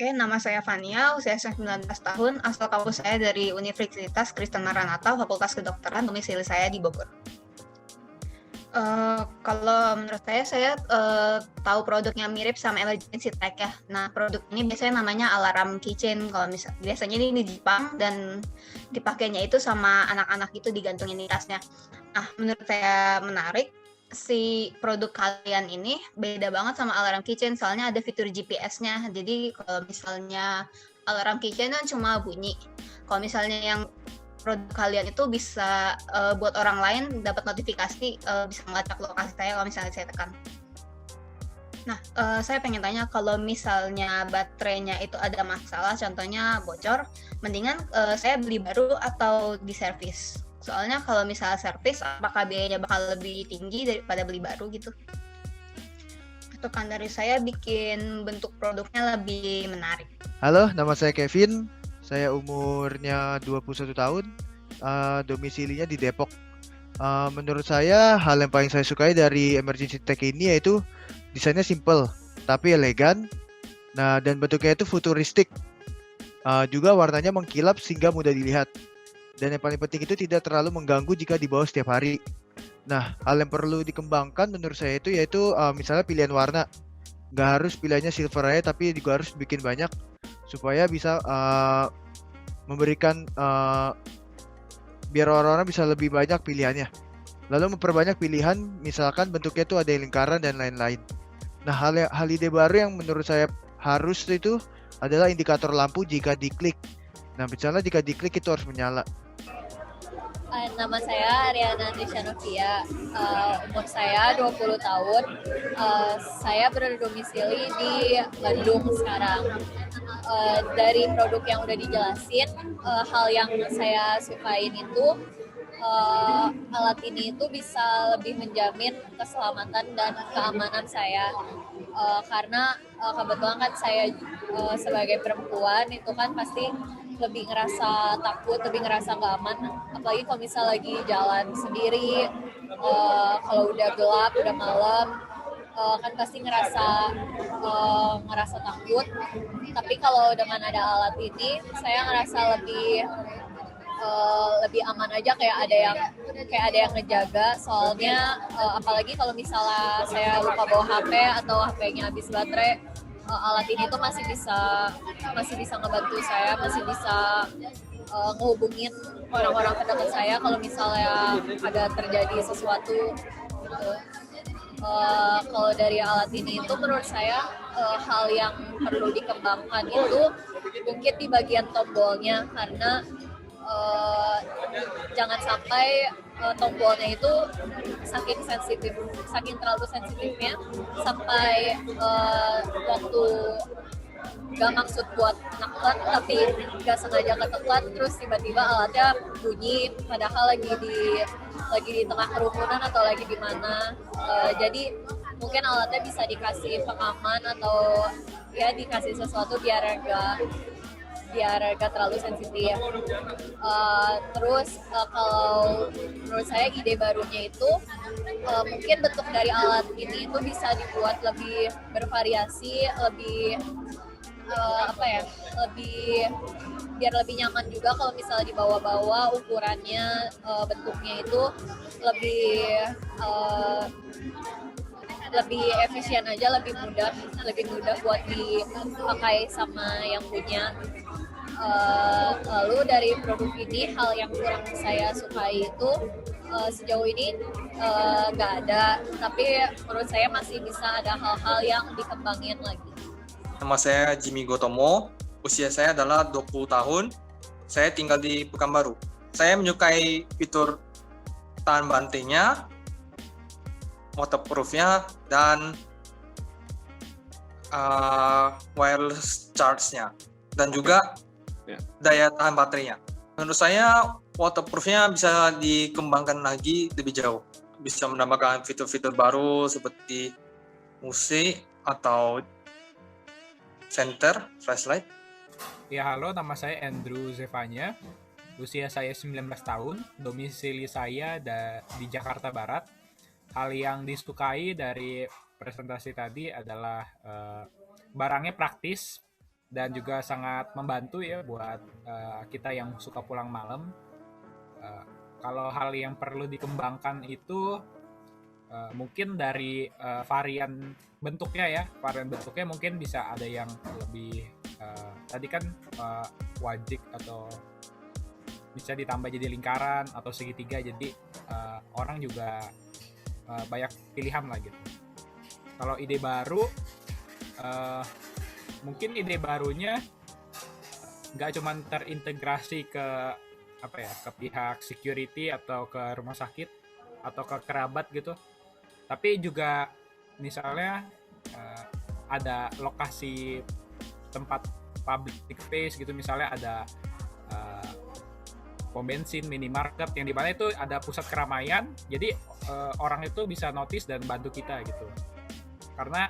Oke, nama saya Fania, usia saya 19 tahun, asal kampus saya dari Universitas Kristen Maranatha, Fakultas Kedokteran, domisili saya di Bogor. Kalau menurut saya tahu produknya mirip sama Emergency Tech ya. Nah, produk ini biasanya namanya Alarm Keychain. Kalau biasanya ini di Jepang dan dipakainya itu sama anak-anak itu digantungin di tasnya. Nah, menurut saya menarik. Si produk kalian ini beda banget sama Alarm Keychain, soalnya ada fitur GPS-nya. Jadi kalau misalnya Alarm Keychain kan cuma bunyi. Kalau misalnya yang produk kalian itu bisa buat orang lain dapat notifikasi, bisa melacak lokasi saya kalau misalnya saya tekan. Nah, saya pengen tanya, kalau misalnya baterainya itu ada masalah, contohnya bocor, mendingan saya beli baru atau diservis? Soalnya kalau misalnya servis, apakah biayanya bakal lebih tinggi daripada beli baru gitu? Masukan dari saya bikin bentuk produknya lebih menarik. Halo, nama saya Kevin. Saya umurnya 21 tahun. Domisilinya di Depok. Menurut saya, hal yang paling saya sukai dari Emergency Tech ini yaitu desainnya simple, tapi elegan. Nah, dan bentuknya itu futuristik. Juga warnanya mengkilap sehingga mudah dilihat. Dan yang paling penting itu tidak terlalu mengganggu jika dibawa setiap hari. Nah, hal yang perlu dikembangkan menurut saya itu yaitu misalnya pilihan warna. Nggak harus pilihannya silver aja, tapi juga harus bikin banyak supaya bisa memberikan biar orang-orang bisa lebih banyak pilihannya. Lalu memperbanyak pilihan, misalkan bentuknya itu ada yang lingkaran dan lain-lain. Nah, hal ide baru yang menurut saya harus itu adalah indikator lampu jika diklik. Nah, misalnya jika diklik itu harus menyala. Nama saya Ariana Trishanovia, umur saya 20 tahun, saya berdomisili di Bandung sekarang. Dari produk yang udah dijelasin, hal yang saya sukain itu alat ini itu bisa lebih menjamin keselamatan dan keamanan saya, karena kebetulan kan saya sebagai perempuan itu kan pasti lebih ngerasa takut, lebih ngerasa nggak aman, apalagi kalau misal lagi jalan sendiri, kalau udah gelap, udah malam, kan pasti ngerasa takut. Tapi kalau dengan ada alat ini, saya ngerasa lebih aman aja, kayak ada yang ngejaga. Soalnya apalagi kalau misalnya saya lupa bawa HP atau HP-nya habis baterai, alat ini tuh masih bisa ngebantu saya, masih bisa ngehubungin orang-orang terdekat saya kalau misalnya ada terjadi sesuatu gitu. Kalau dari alat ini itu menurut saya hal yang perlu dikembangkan itu mungkin di bagian tombolnya, karena jangan sampai tombolnya itu saking terlalu sensitifnya sampai waktu gak maksud buat neken tapi gak sengaja ketekan, terus tiba-tiba alatnya bunyi padahal lagi di tengah kerumunan atau lagi di mana. Jadi mungkin alatnya bisa dikasih pengaman atau ya dikasih sesuatu biar gak terlalu sensitif. Terus kalau menurut saya ide barunya itu mungkin bentuk dari alat ini itu bisa dibuat lebih bervariasi, biar lebih nyaman juga kalau misalnya dibawa-bawa, ukurannya, bentuknya itu lebih efisien aja, lebih mudah buat dipakai sama yang punya. Lalu dari produk ini, hal yang kurang saya sukai itu sejauh ini nggak ada, tapi menurut saya masih bisa ada hal-hal yang dikembangin lagi. Nama saya Jimmy Gotomo, usia saya adalah 20 tahun, saya tinggal di Pekanbaru. Saya menyukai fitur tahan bantainya, waterproof-nya, dan wireless charge-nya, dan juga daya tahan baterainya. Menurut saya waterproof-nya bisa dikembangkan lagi lebih jauh, bisa menambahkan fitur-fitur baru seperti musik atau center flashlight. Ya, halo, nama saya Andrew Zevanya. Usia saya 19 tahun, domisili saya di Jakarta Barat. Hal yang disukai dari presentasi tadi adalah barangnya praktis, dan juga sangat membantu ya buat kita yang suka pulang malam. Kalau hal yang perlu dikembangkan itu mungkin dari varian bentuknya ya. Varian bentuknya mungkin bisa ada yang lebih tadi kan wajik atau bisa ditambah jadi lingkaran atau segitiga, jadi orang juga banyak pilihan lah gitu. Kalau ide baru, mungkin ide barunya nggak cuma terintegrasi ke ke pihak security atau ke rumah sakit atau ke kerabat gitu, tapi juga misalnya ada lokasi tempat public space gitu, misalnya ada pom bensin, minimarket yang di mana itu ada pusat keramaian, jadi orang itu bisa notice dan bantu kita gitu. Karena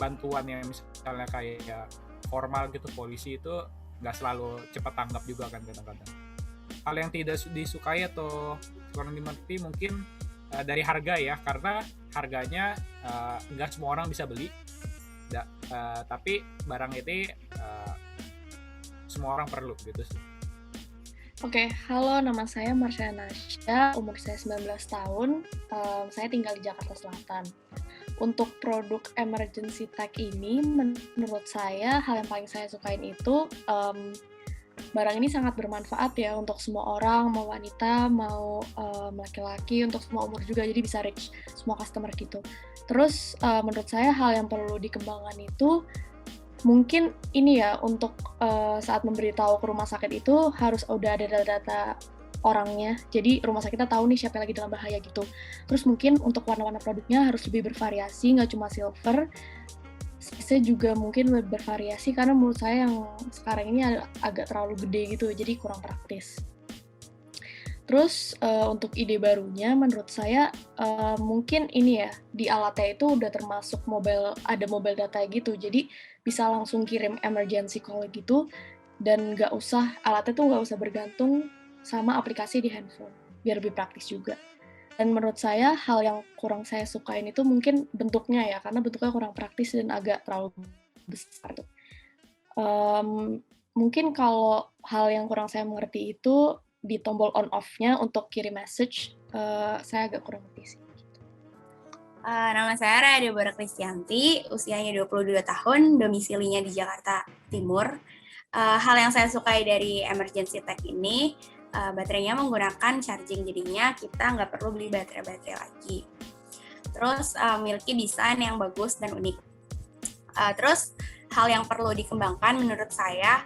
bantuan yang misalnya kayak formal gitu, polisi itu nggak selalu cepat tanggap juga kan kadang-kadang. Hal yang tidak disukai atau kurang dimengerti mungkin dari harga ya, karena harganya nggak semua orang bisa beli, tapi barang itu semua orang perlu gitu sih. Oke, halo, nama saya Marsha Nasya, umur saya 19 tahun, saya tinggal di Jakarta Selatan. Untuk produk emergency tag ini, menurut saya, hal yang paling saya sukain itu, barang ini sangat bermanfaat ya untuk semua orang, mau wanita, mau laki-laki, untuk semua umur juga, jadi bisa reach semua customer gitu. Terus, menurut saya hal yang perlu dikembangkan itu, mungkin ini ya, untuk saat memberitahu ke rumah sakit itu harus udah ada data-data orangnya, jadi rumah sakitnya tahu nih siapa yang lagi dalam bahaya gitu. Terus mungkin untuk warna-warna produknya harus lebih bervariasi, nggak cuma silver, size juga mungkin lebih bervariasi, karena menurut saya yang sekarang ini agak terlalu gede gitu, jadi kurang praktis. Terus untuk ide barunya menurut saya mungkin ini ya, di alatnya itu udah termasuk ada mobile data gitu, jadi bisa langsung kirim emergency call gitu, dan alatnya tuh nggak usah bergantung sama aplikasi di handphone, biar lebih praktis juga. Dan menurut saya hal yang kurang saya sukain itu mungkin bentuknya ya, karena bentuknya kurang praktis dan agak terlalu besar tuh. Mungkin kalau hal yang kurang saya mengerti itu di tombol on off-nya untuk kirim message, saya agak kurang ngerti sih. Nama saya Raya Deborah Kristianti, usianya 22 tahun, domisilinya di Jakarta Timur. Hal yang saya sukai dari emergency tag ini, baterainya menggunakan charging, jadinya kita nggak perlu beli baterai lagi. Terus memiliki desain yang bagus dan unik. Terus hal yang perlu dikembangkan menurut saya,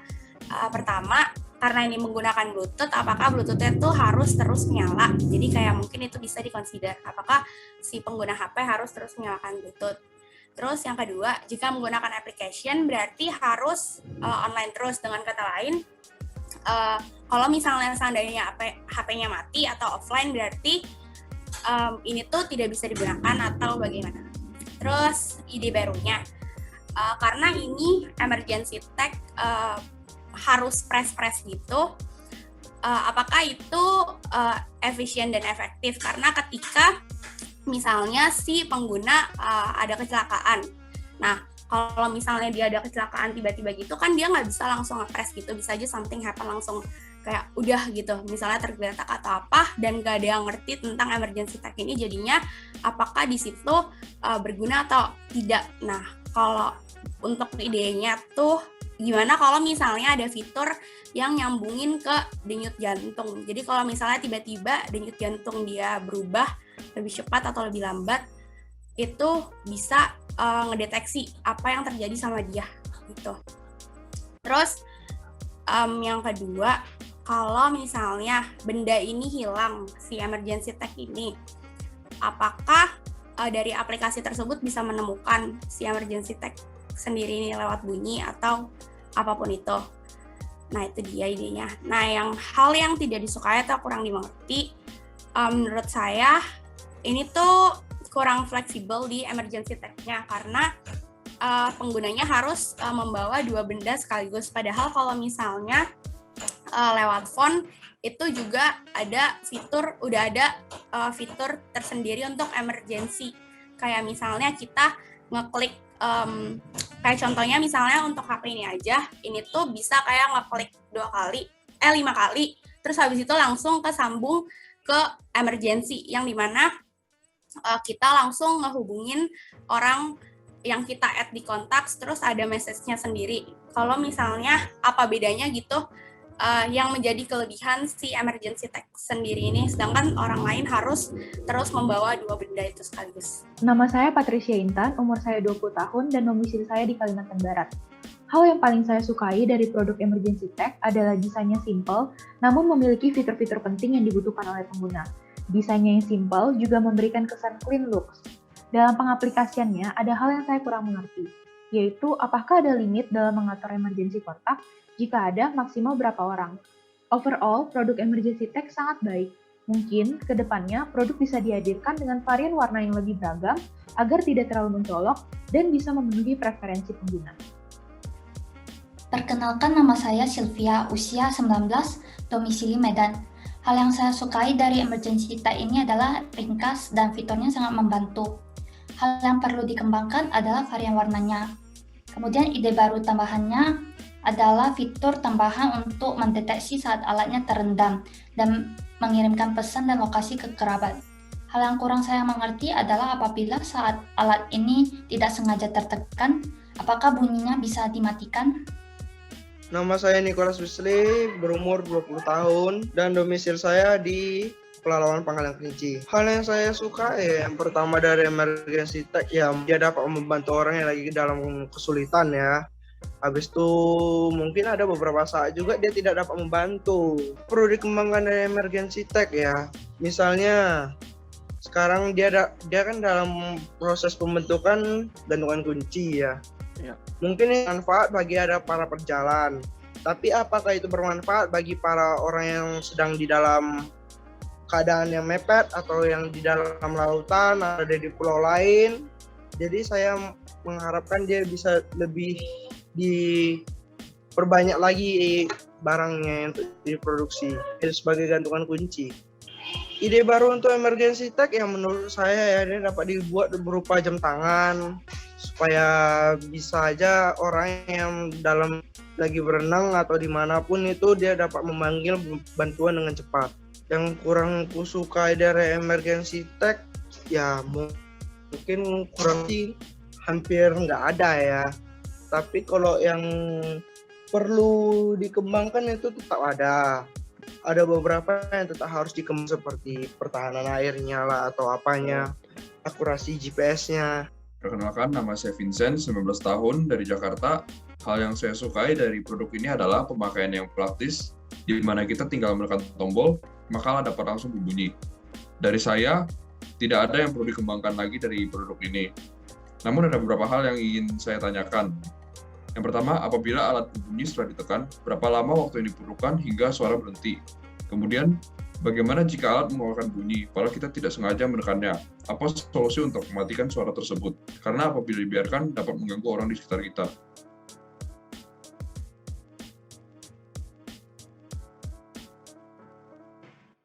pertama, karena ini menggunakan Bluetooth, apakah Bluetooth-nya tuh harus terus nyala? Jadi kayak mungkin itu bisa dikonsider, apakah si pengguna HP harus terus menyalakan Bluetooth. Terus yang kedua, jika menggunakan application berarti harus online terus. Dengan kata lain, kalau misalnya seandainya HP-nya mati atau offline berarti ini tuh tidak bisa digunakan atau bagaimana. Terus ide barunya, karena ini emergency tag harus press gitu, apakah itu efisien dan efektif? Karena ketika misalnya si pengguna ada kecelakaan, nah kalau misalnya dia ada kecelakaan tiba-tiba gitu kan dia nggak bisa langsung nge-press gitu, bisa aja something happen langsung kayak udah gitu, misalnya tergeletak atau apa, dan nggak ada yang ngerti tentang emergency tag ini, jadinya apakah di situ berguna atau tidak. Nah kalau untuk idenya tuh gimana kalau misalnya ada fitur yang nyambungin ke denyut jantung. Jadi kalau misalnya tiba-tiba denyut jantung dia berubah lebih cepat atau lebih lambat, itu bisa ngedeteksi apa yang terjadi sama dia gitu. Terus yang kedua, kalau misalnya benda ini hilang, si emergency tag ini, apakah dari aplikasi tersebut bisa menemukan si emergency tag sendiri ini lewat bunyi atau apapun itu. Nah itu dia idenya. Nah hal yang tidak disukai atau kurang dimengerti, menurut saya ini tuh kurang fleksibel di emergency tag-nya, karena penggunanya harus membawa dua benda sekaligus. Padahal kalau misalnya lewat phone itu juga ada fitur, udah ada fitur tersendiri untuk emergency. Kayak misalnya kita ngeklik Kayak contohnya misalnya untuk HP ini aja, ini tuh bisa kayak ngeklik 5 kali, terus habis itu langsung kesambung ke emergency, yang dimana kita langsung ngehubungin orang yang kita add di kontak, terus ada message-nya sendiri. Kalau misalnya apa bedanya gitu, yang menjadi kelebihan si emergency text sendiri ini, sedangkan orang lain harus terus membawa dua benda itu sekaligus. Nama saya Patricia Intan, umur saya 20 tahun, dan domisili saya di Kalimantan Barat. Hal yang paling saya sukai dari produk emergency tech adalah desainnya simple, namun memiliki fitur-fitur penting yang dibutuhkan oleh pengguna. Desainnya yang simple juga memberikan kesan clean looks. Dalam pengaplikasiannya, ada hal yang saya kurang mengerti, yaitu apakah ada limit dalam mengatur emergency kontak. Jika ada, maksimal berapa orang? Overall, produk emergency tech sangat baik. Mungkin, ke depannya, produk bisa dihadirkan dengan varian warna yang lebih beragam agar tidak terlalu mencolok dan bisa memenuhi preferensi pengguna. Perkenalkan, nama saya Sylvia, usia 19, domisili Medan. Hal yang saya sukai dari emergency tech ini adalah ringkas dan fiturnya sangat membantu. Hal yang perlu dikembangkan adalah varian warnanya. Kemudian ide baru tambahannya adalah fitur tambahan untuk mendeteksi saat alatnya terendam dan mengirimkan pesan dan lokasi ke kerabat. Hal yang kurang saya mengerti adalah apabila saat alat ini tidak sengaja tertekan, apakah bunyinya bisa dimatikan? Nama saya Nicholas Wesley, berumur 20 tahun, dan domisil saya di Pelalawan Pangkalan Kerinci. Hal yang saya suka yang pertama dari emergency tech, ya dia dapat membantu orang yang lagi dalam kesulitan ya. Habis itu mungkin ada beberapa saat juga dia tidak dapat membantu. Perlu dikembangkan dari emergency tech ya. Misalnya sekarang dia kan dalam proses pembentukan gantungan kunci ya. Mungkin ini manfaat bagi ada para perjalan. Tapi apakah itu bermanfaat bagi para orang yang sedang di dalam keadaan yang mepet atau yang di dalam lautan atau ada di pulau lain? Jadi saya mengharapkan dia bisa lebih diperbanyak lagi barangnya untuk diproduksi sebagai gantungan kunci. Ide baru untuk emergency tech yang menurut saya ya, dia dapat dibuat berupa jam tangan supaya bisa aja orang yang dalam lagi berenang atau dimanapun itu dia dapat memanggil bantuan dengan cepat. Yang kurang kusukai dari emergency tech ya mungkin kurang sih hampir nggak ada ya. Tapi kalau yang perlu dikembangkan itu tetap ada. Ada beberapa yang tetap harus dikembangkan seperti pertahanan airnya lah atau apanya, akurasi GPS-nya. Perkenalkan, nama saya Vincent, 19 tahun dari Jakarta. Hal yang saya sukai dari produk ini adalah pemakaian yang praktis, di mana kita tinggal menekan tombol, maka alat dapat langsung berbunyi. Dari saya, tidak ada yang perlu dikembangkan lagi dari produk ini. Namun ada beberapa hal yang ingin saya tanyakan. Yang pertama, apabila alat berbunyi setelah ditekan, berapa lama waktu yang diperlukan hingga suara berhenti? Kemudian, bagaimana jika alat mengeluarkan bunyi, padahal kita tidak sengaja menekannya? Apa solusi untuk mematikan suara tersebut? Karena apabila dibiarkan, dapat mengganggu orang di sekitar kita.